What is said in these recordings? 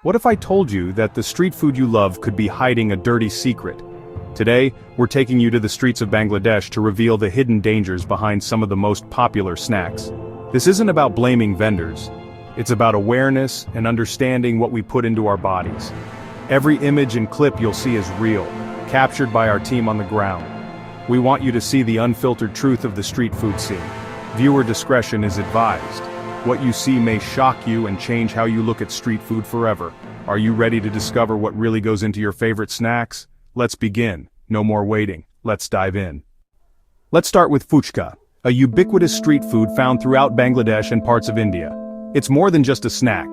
What if I told you that the street food you love could be hiding a dirty secret? Today, we're taking you to the streets of Bangladesh to reveal the hidden dangers behind some of the most popular snacks. This isn't about blaming vendors. It's about awareness and understanding what we put into our bodies. Every image and clip you'll see is real, captured by our team on the ground. We want you to see the unfiltered truth of the street food scene. Viewer discretion is advised. What you see may shock you and change how you look at street food forever. Are you ready to discover what really goes into your favorite snacks? Let's begin. No more waiting. Let's dive in. Let's start with fuchka, a ubiquitous street food found throughout Bangladesh and parts of India. It's more than just a snack.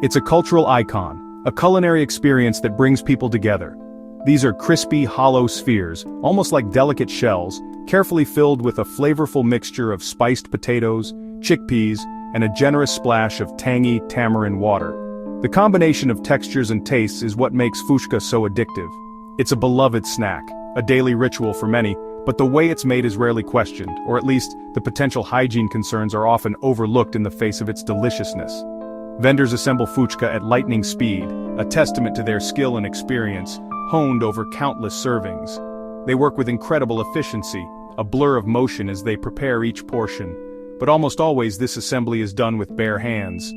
It's a cultural icon, a culinary experience that brings people together. These are crispy, hollow spheres, almost like delicate shells, carefully filled with a flavorful mixture of spiced potatoes, chickpeas, and a generous splash of tangy tamarind water. The combination of textures and tastes is what makes fuchka so addictive. It's a beloved snack, a daily ritual for many, but the way it's made is rarely questioned, or at least the potential hygiene concerns are often overlooked in the face of its deliciousness. Vendors assemble fuchka at lightning speed, a testament to their skill and experience, honed over countless servings. They work with incredible efficiency, a blur of motion as they prepare each portion. But almost always this assembly is done with bare hands.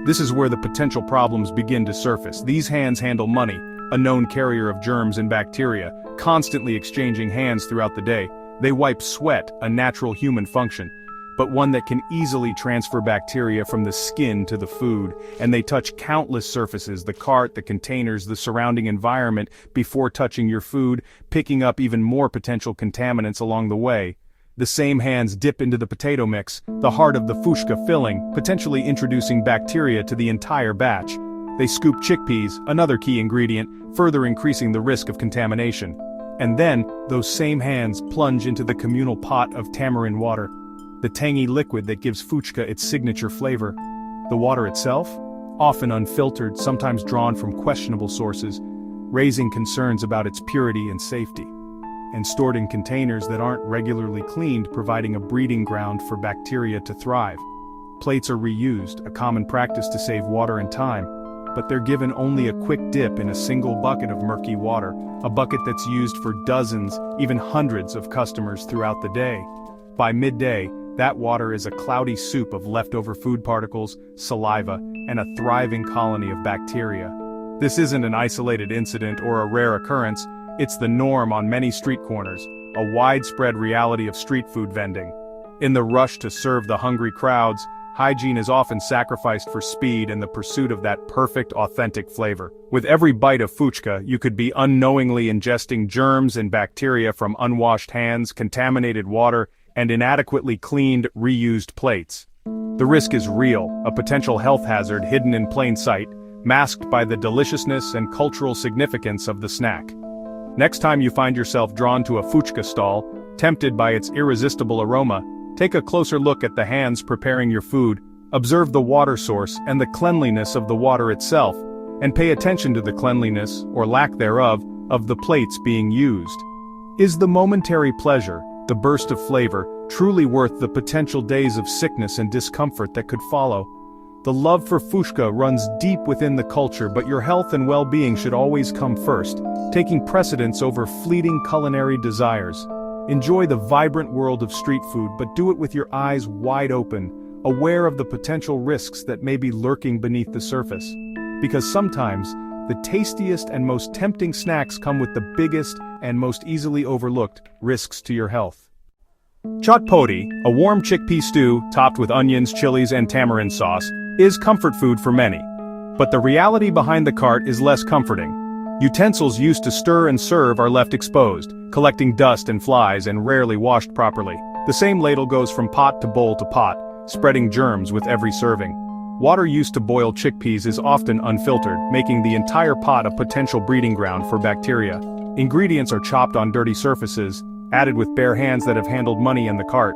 This is where the potential problems begin to surface. These hands handle money, a known carrier of germs and bacteria, constantly exchanging hands throughout the day. They wipe sweat, a natural human function, but one that can easily transfer bacteria from the skin to the food, and they touch countless surfaces, the cart, the containers, the surrounding environment, before touching your food, picking up even more potential contaminants along the way. The same hands dip into the potato mix, the heart of the fuchka filling, potentially introducing bacteria to the entire batch. They scoop chickpeas, another key ingredient, further increasing the risk of contamination. And then, those same hands plunge into the communal pot of tamarind water, the tangy liquid that gives fuchka its signature flavor. The water itself? Often unfiltered, sometimes drawn from questionable sources, raising concerns about its purity and safety. And stored in containers that aren't regularly cleaned, providing a breeding ground for bacteria to thrive. Plates are reused, a common practice to save water and time, but they're given only a quick dip in a single bucket of murky water, a bucket that's used for dozens, even hundreds of customers throughout the day. By midday, that water is a cloudy soup of leftover food particles, saliva, and a thriving colony of bacteria. This isn't an isolated incident or a rare occurrence. It's the norm on many street corners, a widespread reality of street food vending. In the rush to serve the hungry crowds, hygiene is often sacrificed for speed and the pursuit of that perfect, authentic flavor. With every bite of fuchka, you could be unknowingly ingesting germs and bacteria from unwashed hands, contaminated water, and inadequately cleaned, reused plates. The risk is real, a potential health hazard hidden in plain sight, masked by the deliciousness and cultural significance of the snack. Next time you find yourself drawn to a fuchka stall, tempted by its irresistible aroma, take a closer look at the hands preparing your food, observe the water source and the cleanliness of the water itself, and pay attention to the cleanliness, or lack thereof, of the plates being used. Is the momentary pleasure, the burst of flavor, truly worth the potential days of sickness and discomfort that could follow? The love for fuchka runs deep within the culture, but your health and well-being should always come first, taking precedence over fleeting culinary desires. Enjoy the vibrant world of street food, but do it with your eyes wide open, aware of the potential risks that may be lurking beneath the surface. Because sometimes, the tastiest and most tempting snacks come with the biggest and most easily overlooked risks to your health. Chotpoti, a warm chickpea stew topped with onions, chilies, and tamarind sauce, is comfort food for many. But the reality behind the cart is less comforting. Utensils used to stir and serve are left exposed, collecting dust and flies and rarely washed properly. The same ladle goes from pot to bowl to pot, spreading germs with every serving. Water used to boil chickpeas is often unfiltered, making the entire pot a potential breeding ground for bacteria. Ingredients are chopped on dirty surfaces, added with bare hands that have handled money in the cart.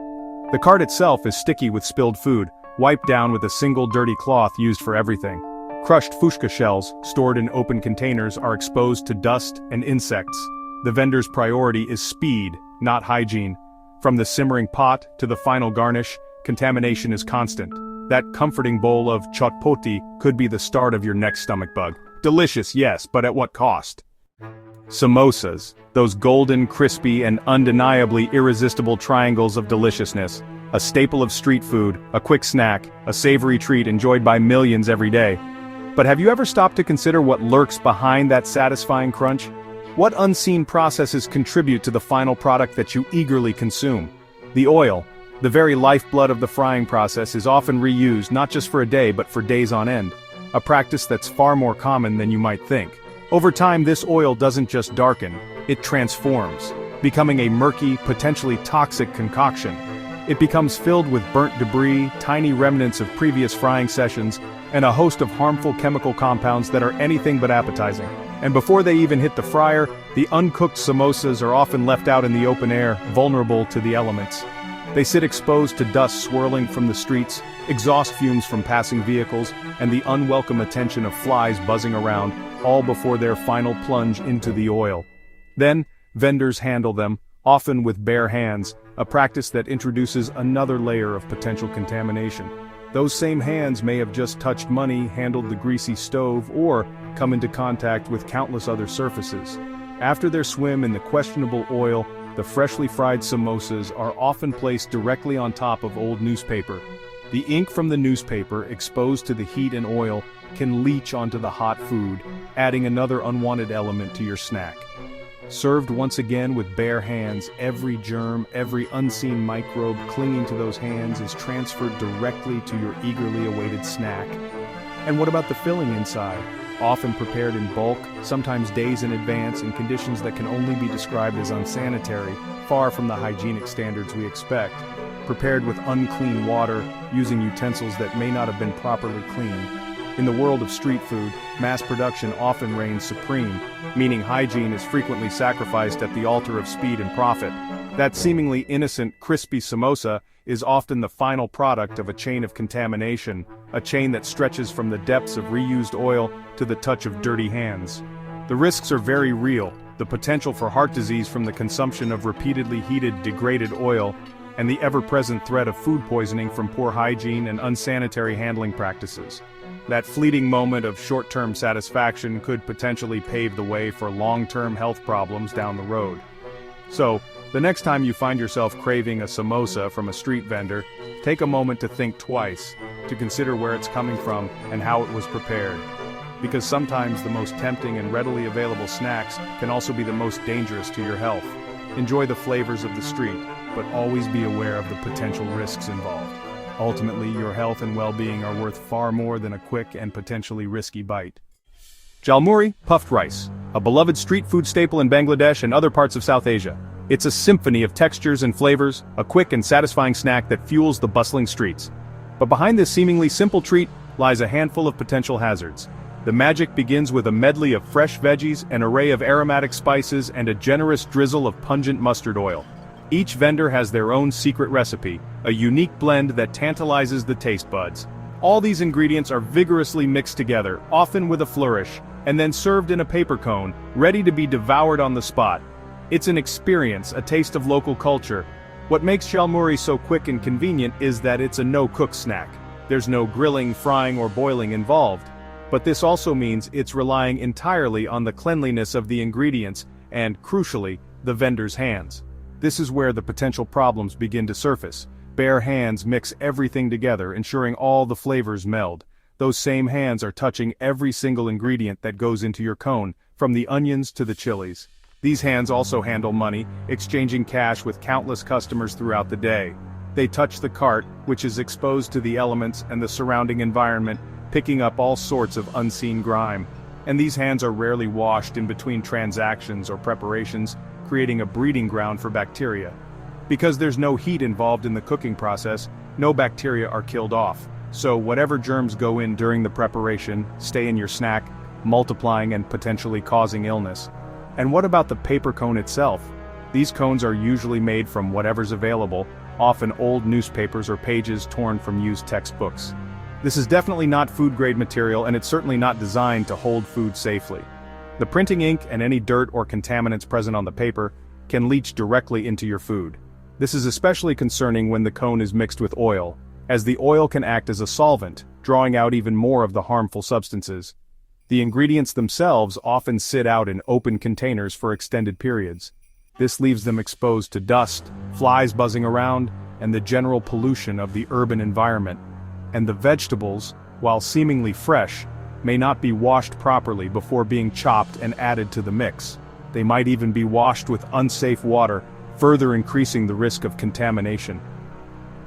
The cart itself is sticky with spilled food, wiped down with a single dirty cloth used for everything. Crushed fuchka shells, stored in open containers, are exposed to dust and insects. The vendor's priority is speed, not hygiene. From the simmering pot to the final garnish, contamination is constant. That comforting bowl of chotpoti could be the start of your next stomach bug. Delicious, yes, but at what cost? Samosas, those golden, crispy, and undeniably irresistible triangles of deliciousness. A staple of street food, a quick snack, a savory treat enjoyed by millions every day. But have you ever stopped to consider what lurks behind that satisfying crunch? What unseen processes contribute to the final product that you eagerly consume? The oil, the very lifeblood of the frying process, is often reused not just for a day but for days on end. A practice that's far more common than you might think. Over time, this oil doesn't just darken, it transforms, becoming a murky, potentially toxic concoction. It becomes filled with burnt debris, tiny remnants of previous frying sessions, and a host of harmful chemical compounds that are anything but appetizing. And before they even hit the fryer, the uncooked samosas are often left out in the open air, vulnerable to the elements. They sit exposed to dust swirling from the streets, exhaust fumes from passing vehicles, and the unwelcome attention of flies buzzing around, all before their final plunge into the oil. Then, vendors handle them, often with bare hands, a practice that introduces another layer of potential contamination. Those same hands may have just touched money, handled the greasy stove, or come into contact with countless other surfaces. After their swim in the questionable oil, the freshly fried samosas are often placed directly on top of old newspaper. The ink from the newspaper, exposed to the heat and oil, can leach onto the hot food, adding another unwanted element to your snack. Served once again with bare hands, every germ, every unseen microbe clinging to those hands is transferred directly to your eagerly awaited snack. And what about the filling inside? Often prepared in bulk, sometimes days in advance, in conditions that can only be described as unsanitary, far from the hygienic standards we expect. Prepared with unclean water, using utensils that may not have been properly cleaned. In the world of street food, mass production often reigns supreme, meaning hygiene is frequently sacrificed at the altar of speed and profit. That seemingly innocent, crispy samosa is often the final product of a chain of contamination, a chain that stretches from the depths of reused oil to the touch of dirty hands. The risks are very real, the potential for heart disease from the consumption of repeatedly heated, degraded oil, and the ever-present threat of food poisoning from poor hygiene and unsanitary handling practices. That fleeting moment of short-term satisfaction could potentially pave the way for long-term health problems down the road. So, the next time you find yourself craving a samosa from a street vendor, take a moment to think twice, to consider where it's coming from and how it was prepared. Because sometimes the most tempting and readily available snacks can also be the most dangerous to your health. Enjoy the flavors of the street, but always be aware of the potential risks involved. Ultimately, your health and well-being are worth far more than a quick and potentially risky bite. Jalmuri, puffed rice, a beloved street food staple in Bangladesh and other parts of South Asia. It's a symphony of textures and flavors, a quick and satisfying snack that fuels the bustling streets. But behind this seemingly simple treat lies a handful of potential hazards. The magic begins with a medley of fresh veggies, an array of aromatic spices, and a generous drizzle of pungent mustard oil. Each vendor has their own secret recipe, a unique blend that tantalizes the taste buds. All these ingredients are vigorously mixed together, often with a flourish, and then served in a paper cone, ready to be devoured on the spot. It's an experience, a taste of local culture. What makes jalmuri so quick and convenient is that it's a no-cook snack. There's no grilling, frying, or boiling involved. But this also means it's relying entirely on the cleanliness of the ingredients and, crucially, the vendor's hands. This is where the potential problems begin to surface. Bare hands mix everything together, ensuring all the flavors meld. Those same hands are touching every single ingredient that goes into your cone, from the onions to the chilies. These hands also handle money, exchanging cash with countless customers throughout the day. They touch the cart, which is exposed to the elements and the surrounding environment, picking up all sorts of unseen grime. And these hands are rarely washed in between transactions or preparations, creating a breeding ground for bacteria. Because there's no heat involved in the cooking process, no bacteria are killed off. So whatever germs go in during the preparation stay in your snack, multiplying and potentially causing illness. And what about the paper cone itself? These cones are usually made from whatever's available, often old newspapers or pages torn from used textbooks. This is definitely not food-grade material, and it's certainly not designed to hold food safely. The printing ink and any dirt or contaminants present on the paper can leach directly into your food. This is especially concerning when the cone is mixed with oil, as the oil can act as a solvent, drawing out even more of the harmful substances. The ingredients themselves often sit out in open containers for extended periods. This leaves them exposed to dust, flies buzzing around, and the general pollution of the urban environment. And the vegetables, while seemingly fresh, may not be washed properly before being chopped and added to the mix. They might even be washed with unsafe water, further increasing the risk of contamination.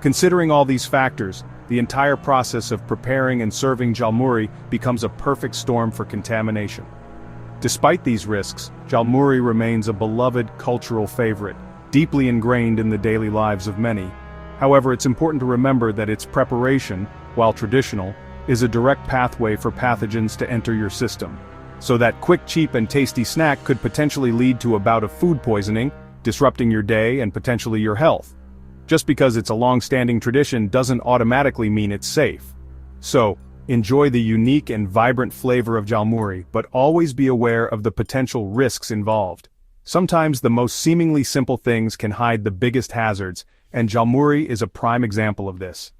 Considering all these factors, the entire process of preparing and serving jalmuri becomes a perfect storm for contamination. Despite these risks, jalmuri remains a beloved cultural favorite, deeply ingrained in the daily lives of many. However, it's important to remember that its preparation, while traditional, is a direct pathway for pathogens to enter your system. So that quick, cheap, and tasty snack could potentially lead to a bout of food poisoning, disrupting your day and potentially your health. Just because it's a long-standing tradition doesn't automatically mean it's safe. So, enjoy the unique and vibrant flavor of jalmuri, but always be aware of the potential risks involved. Sometimes the most seemingly simple things can hide the biggest hazards, and jalmuri is a prime example of this.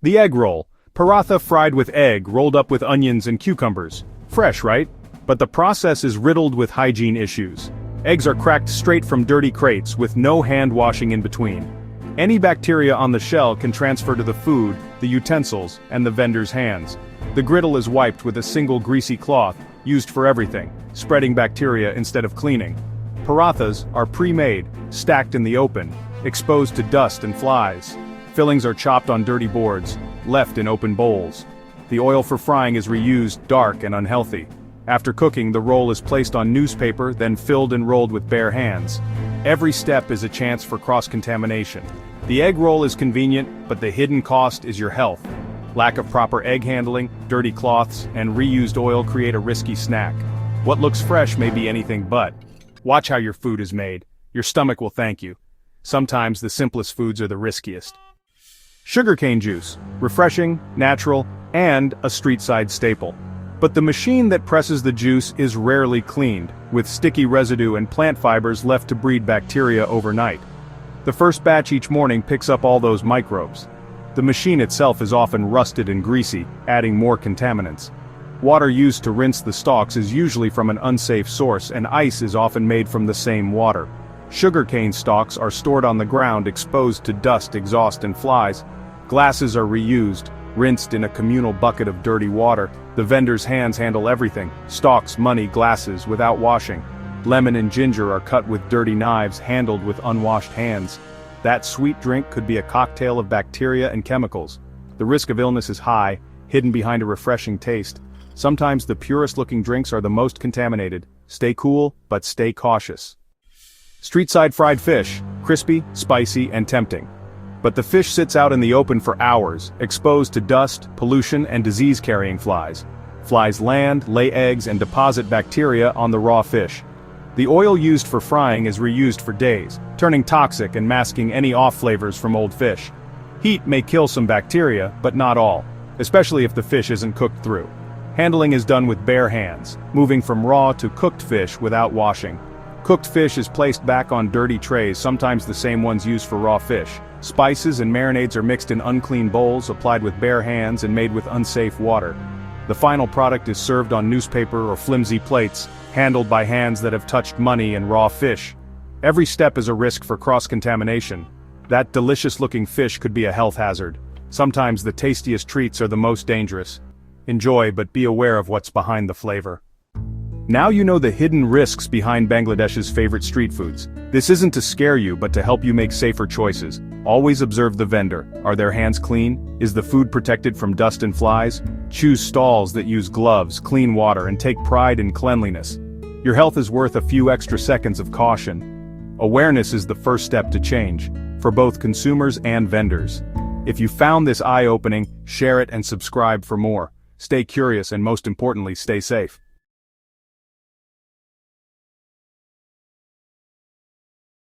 The egg roll. Paratha fried with egg rolled up with onions and cucumbers. Fresh, right? But the process is riddled with hygiene issues. Eggs are cracked straight from dirty crates with no hand washing in between. Any bacteria on the shell can transfer to the food, the utensils, and the vendor's hands. The griddle is wiped with a single greasy cloth, used for everything, spreading bacteria instead of cleaning. Parathas are pre-made, stacked in the open, exposed to dust and flies. Fillings are chopped on dirty boards, left in open bowls. The oil for frying is reused, dark and unhealthy. After cooking, the roll is placed on newspaper, then filled and rolled with bare hands. Every step is a chance for cross-contamination. The egg roll is convenient, but the hidden cost is your health. Lack of proper egg handling, dirty cloths, and reused oil create a risky snack. What looks fresh may be anything but. Watch how your food is made. Your stomach will thank you. Sometimes the simplest foods are the riskiest. Sugarcane juice, refreshing, natural, and a street-side staple. But the machine that presses the juice is rarely cleaned, with sticky residue and plant fibers left to breed bacteria overnight. The first batch each morning picks up all those microbes. The machine itself is often rusted and greasy, adding more contaminants. Water used to rinse the stalks is usually from an unsafe source, and ice is often made from the same water. Sugarcane stalks are stored on the ground exposed to dust, exhaust, and flies. Glasses are reused, rinsed in a communal bucket of dirty water. The vendor's hands handle everything, stalks, money, glasses, without washing. Lemon and ginger are cut with dirty knives, handled with unwashed hands. That sweet drink could be a cocktail of bacteria and chemicals. The risk of illness is high, hidden behind a refreshing taste. Sometimes the purest-looking drinks are the most contaminated. Stay cool, but stay cautious. Street-side fried fish, crispy, spicy, and tempting. But the fish sits out in the open for hours, exposed to dust, pollution, and disease-carrying flies. Flies land, lay eggs, and deposit bacteria on the raw fish. The oil used for frying is reused for days, turning toxic and masking any off flavors from old fish. Heat may kill some bacteria, but not all, especially if the fish isn't cooked through. Handling is done with bare hands, moving from raw to cooked fish without washing. Cooked fish is placed back on dirty trays, sometimes the same ones used for raw fish. Spices and marinades are mixed in unclean bowls, applied with bare hands, and made with unsafe water. The final product is served on newspaper or flimsy plates, handled by hands that have touched money and raw fish. Every step is a risk for cross-contamination. That delicious-looking fish could be a health hazard. Sometimes the tastiest treats are the most dangerous. Enjoy, but be aware of what's behind the flavor. Now you know the hidden risks behind Bangladesh's favorite street foods. This isn't to scare you, but to help you make safer choices. Always observe the vendor. Are their hands clean? Is the food protected from dust and flies? Choose stalls that use gloves, clean water, and take pride in cleanliness. Your health is worth a few extra seconds of caution. Awareness is the first step to change, for both consumers and vendors. If you found this eye-opening, share it and subscribe for more. Stay curious and most importantly, stay safe.